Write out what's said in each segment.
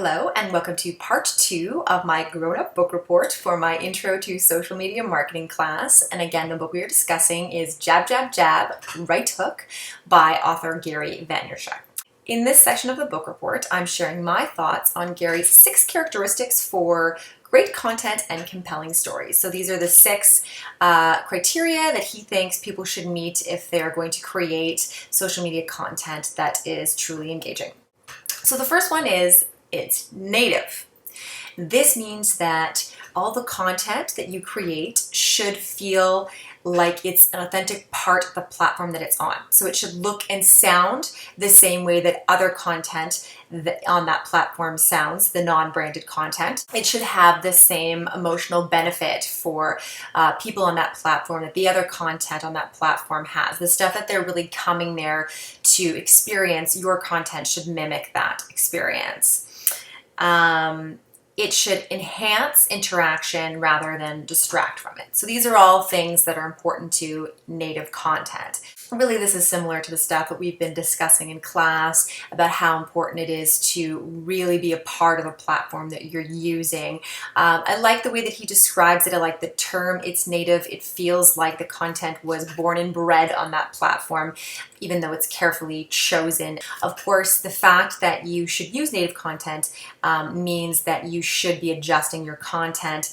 Hello and welcome to part 2 of my grown-up book report for my Intro to Social Media Marketing class. And again, the book we are discussing is Jab, Jab, Jab, Right Hook by author Gary Vaynerchuk. In this section of the book report, I'm sharing my thoughts on Gary's 6 characteristics for great content and compelling stories. So these are the 6 criteria that he thinks people should meet if they're going to create social media content that is truly engaging. So the first one is it's native. This means that all the content that you create should feel like it's an authentic part of the platform that it's on. So it should look and sound the same way that other content on that platform sounds, the non-branded content. It should have the same emotional benefit for people on that platform that the other content on that platform has. The stuff that they're really coming there to experience, your content should mimic that experience. It should enhance interaction rather than distract from it. So these are all things that are important to native content. Really, this is similar to the stuff that we've been discussing in class about how important it is to really be a part of a platform that you're using. I like the way that he describes it. I like the term, it's native. It feels like the content was born and bred on that platform, even though it's carefully chosen. Of course, the fact that you should use native content means that you should be adjusting your content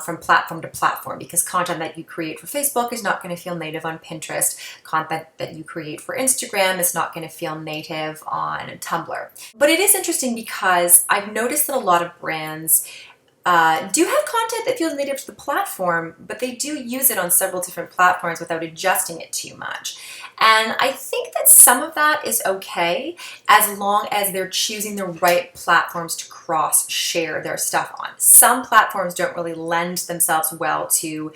from platform to platform, because content that you create for Facebook is not going to feel native on Pinterest. Content that you create for Instagram is not going to feel native on Tumblr. But it is interesting because I've noticed that a lot of brands do have content that feels native to the platform, but they do use it on several different platforms without adjusting it too much. And I think that some of that is okay as long as they're choosing the right platforms to cross-share their stuff on. Some platforms don't really lend themselves well to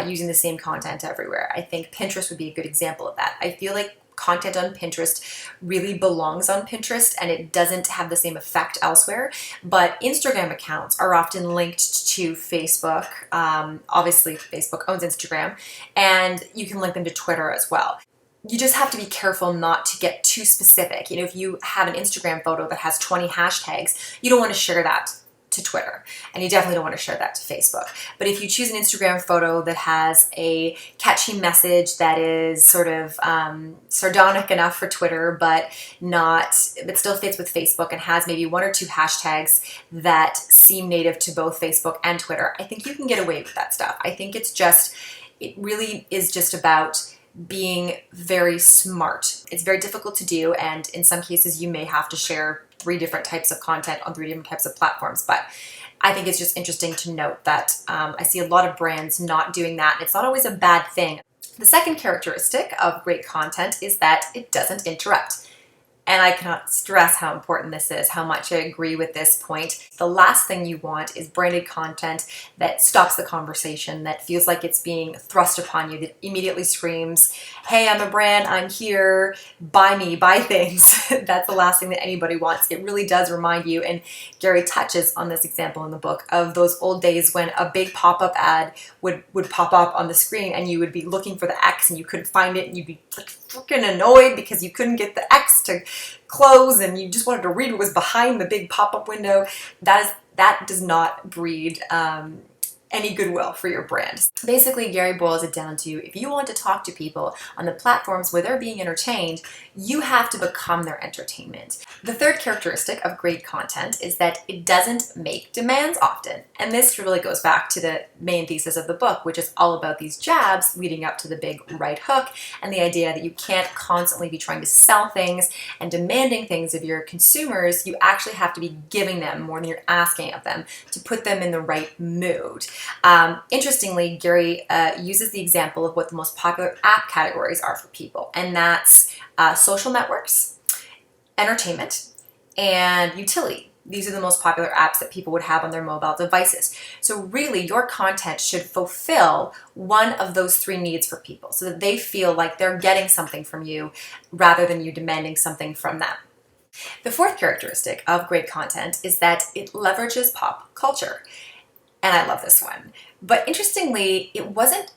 using the same content everywhere. I think Pinterest would be a good example of that. I feel like content on Pinterest really belongs on Pinterest and it doesn't have the same effect elsewhere. But Instagram accounts are often linked to Facebook. Obviously, Facebook owns Instagram, and you can link them to Twitter as well. You just have to be careful not to get too specific. You know, if you have an Instagram photo that has 20 hashtags, you don't want to share that to Twitter, and you definitely don't want to share that to Facebook. But if you choose an Instagram photo that has a catchy message that is sort of sardonic enough for Twitter, but still fits with Facebook and has maybe 1 or 2 hashtags that seem native to both Facebook and Twitter, I think you can get away with that stuff. I think it really is just about being very smart. It's very difficult to do, and in some cases you may have to share 3 different types of content on 3 different types of platforms. But I think it's just interesting to note that I see a lot of brands not doing that, and it's not always a bad thing. The second characteristic of great content is that it doesn't interrupt. And I cannot stress how important this is, how much I agree with this point. The last thing you want is branded content that stops the conversation, that feels like it's being thrust upon you, that immediately screams, hey, I'm a brand, I'm here, buy me, buy things. That's the last thing that anybody wants. It really does remind you, and Gary touches on this example in the book, of those old days when a big pop-up ad would pop up on the screen and you would be looking for the X and you couldn't find it, and you'd be like freaking annoyed because you couldn't get the X to close and you just wanted to read what was behind the big pop-up window. That does not breed any goodwill for your brand. Basically, Gary boils it down to, if you want to talk to people on the platforms where they're being entertained, you have to become their entertainment. The third characteristic of great content is that it doesn't make demands often. And this really goes back to the main thesis of the book, which is all about these jabs leading up to the big right hook, and the idea that you can't constantly be trying to sell things and demanding things of your consumers. You actually have to be giving them more than you're asking of them to put them in the right mood. Interestingly, Gary uses the example of what the most popular app categories are for people, and that's social networks, entertainment, and utility. These are the most popular apps that people would have on their mobile devices. So really, your content should fulfill one of those 3 needs for people so that they feel like they're getting something from you rather than you demanding something from them. The fourth characteristic of great content is that it leverages pop culture. And I love this one. But interestingly, it wasn't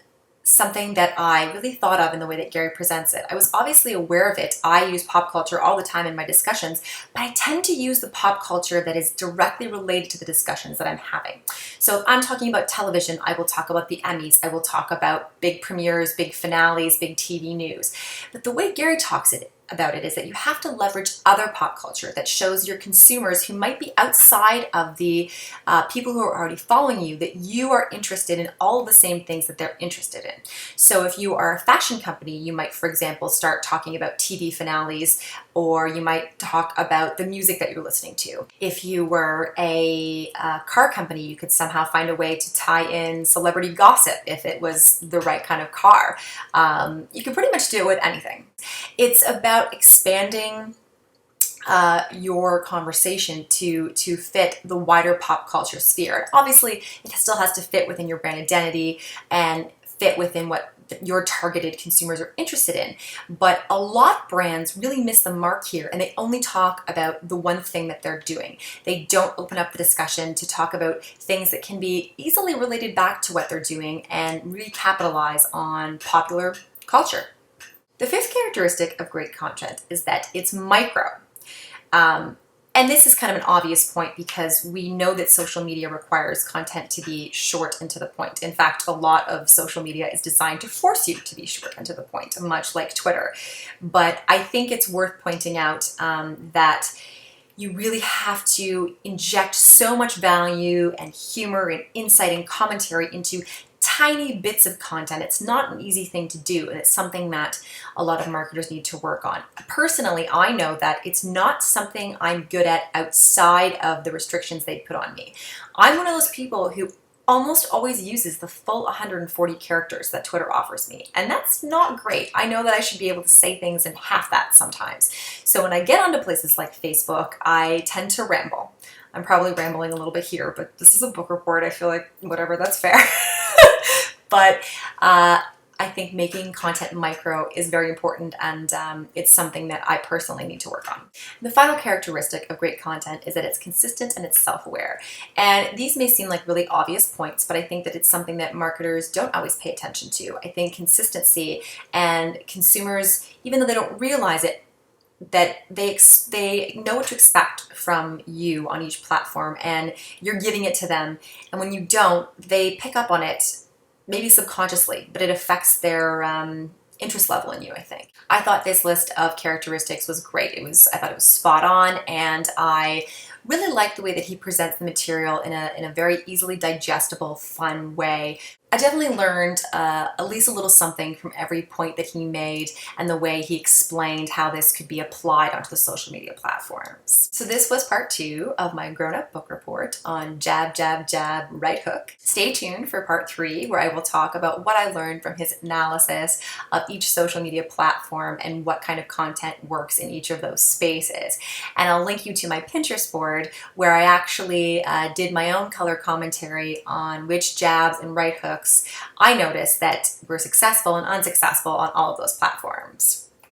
something that I really thought of in the way that Gary presents it. I was obviously aware of it. I use pop culture all the time in my discussions, but I tend to use the pop culture that is directly related to the discussions that I'm having. So if I'm talking about television, I will talk about the Emmys. I will talk about big premieres, big finales, big TV news. But the way Gary talks about it is that you have to leverage other pop culture that shows your consumers who might be outside of the people who are already following you that you are interested in all of the same things that they're interested in. So if you are a fashion company, you might, for example, start talking about TV finales, or you might talk about the music that you're listening to. If you were a car company, you could somehow find a way to tie in celebrity gossip if it was the right kind of car. You can pretty much do it with anything. It's about expanding your conversation to fit the wider pop culture sphere. Obviously, it still has to fit within your brand identity and fit within what your targeted consumers are interested in. But a lot of brands really miss the mark here, and they only talk about the one thing that they're doing. They don't open up the discussion to talk about things that can be easily related back to what they're doing and really capitalize on popular culture. The fifth characteristic of great content is that it's micro. And this is kind of an obvious point because we know that social media requires content to be short and to the point. In fact, a lot of social media is designed to force you to be short and to the point, much like Twitter. But I think it's worth pointing out that you really have to inject so much value and humor and insight and commentary into tiny bits of content. It's not an easy thing to do, and it's something that a lot of marketers need to work on. Personally, I know that it's not something I'm good at outside of the restrictions they put on me. I'm one of those people who almost always uses the full 140 characters that Twitter offers me, and that's not great. I know that I should be able to say things in half that sometimes. So when I get onto places like Facebook, I tend to ramble. I'm probably rambling a little bit here, but this is a book report. I feel like whatever, that's fair. But I think making content micro is very important, and it's something that I personally need to work on. The final characteristic of great content is that it's consistent and it's self-aware. And these may seem like really obvious points, but I think that it's something that marketers don't always pay attention to. I think consistency and consumers, even though they don't realize it, that they know what to expect from you on each platform, and you're giving it to them. And when you don't, they pick up on it, maybe subconsciously, but it affects their interest level in you, I think. I thought this list of characteristics was great. I thought it was spot on, and I really like the way that he presents the material in a very easily digestible, fun way. I definitely learned at least a little something from every point that he made and the way he explained how this could be applied onto the social media platforms. So this was part 2 of my grown-up book report on Jab, Jab, Jab, Right Hook. Stay tuned for part 3, where I will talk about what I learned from his analysis of each social media platform and what kind of content works in each of those spaces. And I'll link you to my Pinterest board, where I actually did my own color commentary on which jabs and right hooks I noticed that were successful and unsuccessful on all of those platforms.